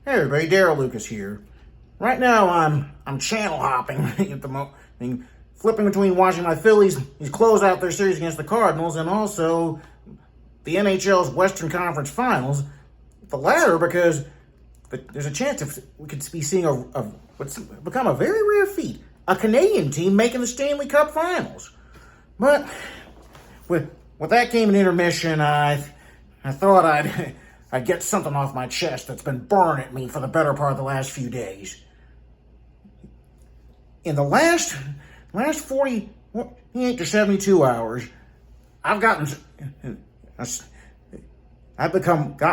Hey everybody, Daryl Lucas here. Right now I'm channel hopping at the moment, flipping between watching my Phillies close out their series against the Cardinals and also the NHL's Western Conference Finals. The latter because there's a chance we could be seeing what's become a very rare feat: a Canadian team making the Stanley Cup Finals. But with that game in intermission, I thought I'd get something off my chest that's been burning at me for the better part of the last few days. In the last 48 to 72 hours, I've gotten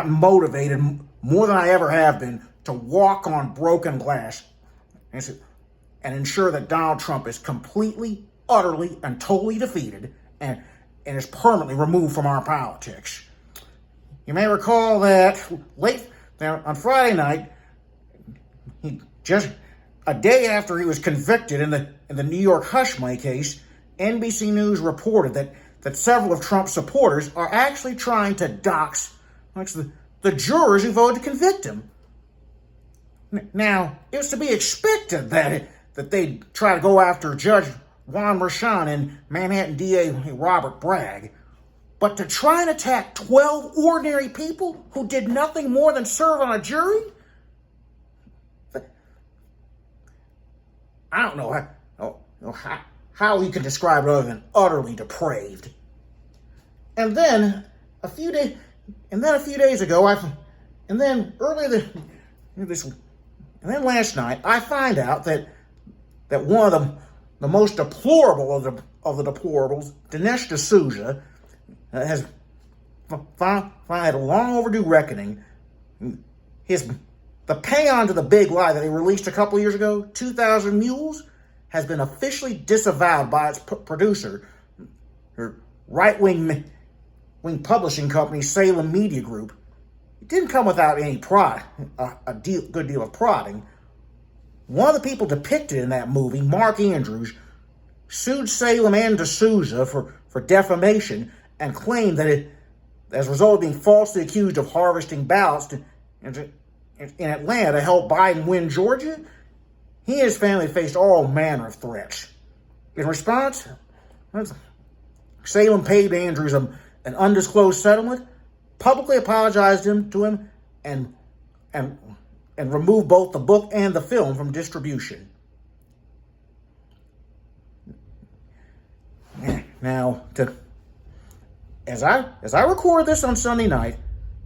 motivated more than I ever have been to walk on broken glass and ensure that Donald Trump is completely, utterly, and totally defeated and is permanently removed from our politics. You may recall that on Friday night, just a day after he was convicted in the New York hush money case, NBC News reported that several of Trump's supporters are actually trying to dox the jurors who voted to convict him. Now, it was to be expected that they'd try to go after Judge Juan Merchan and Manhattan DA Robert Bragg. But to try and attack 12 ordinary people who did nothing more than serve on a jury? I don't know how you can describe it other than utterly depraved. And then a few days ago, and then last night, I find out that one of the most deplorable of the deplorables, Dinesh D'Souza, has had a long overdue reckoning. The payon to the big lie that he released a couple years ago, 2,000 Mules, has been officially disavowed by its producer, her right-wing publishing company, Salem Media Group. It didn't come without any good deal of prodding. One of the people depicted in that movie, Mark Andrews, sued Salem and D'Souza for defamation and claimed that as a result of being falsely accused of harvesting ballots in Atlanta to help Biden win Georgia, he and his family faced all manner of threats. In response, Salem paid Andrews an undisclosed settlement, publicly apologized to him, and removed both the book and the film from distribution. Now, as I record this on Sunday night,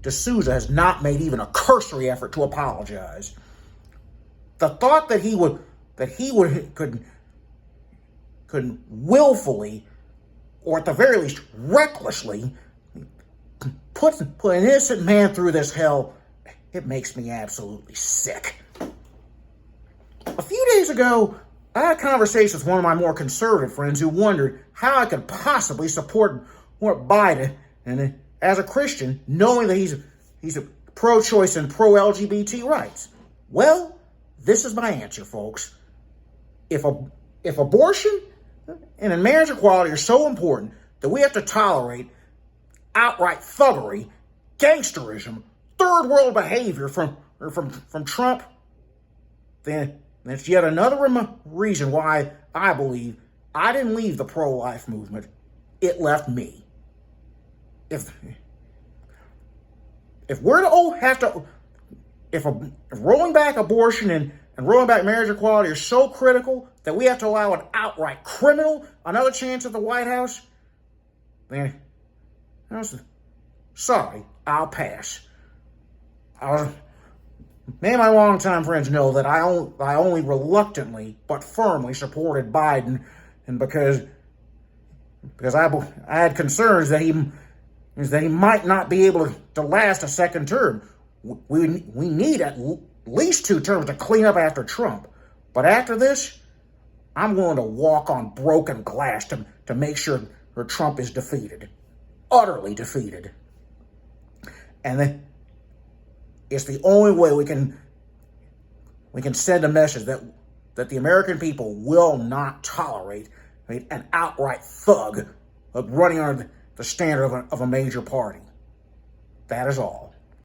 D'Souza has not made even a cursory effort to apologize. The thought that he could willfully, or at the very least recklessly, put an innocent man through this hell, it makes me absolutely sick. A few days ago, I had a conversation with one of my more conservative friends who wondered how I could possibly support Biden, and as a Christian, knowing that he's a pro-choice and pro-LGBT rights. Well, this is my answer, folks. If abortion and marriage equality are so important that we have to tolerate outright thuggery, gangsterism, third world behavior from Trump, then it's yet another reason why I believe I didn't leave the pro-life movement. It left me. If rolling back abortion and rolling back marriage equality are so critical that we have to allow an outright criminal another chance at the White House, then sorry, I'll pass. Many of my longtime friends know that I only reluctantly but firmly supported Biden, and because I had concerns that he might not be able to last a second term. We need at least 2 terms to clean up after Trump. But after this, I'm willing to walk on broken glass to make sure Trump is defeated. Utterly defeated. And then it's the only way we can send a message that the American people will not tolerate an outright thug running under the standard of a major party. That is all.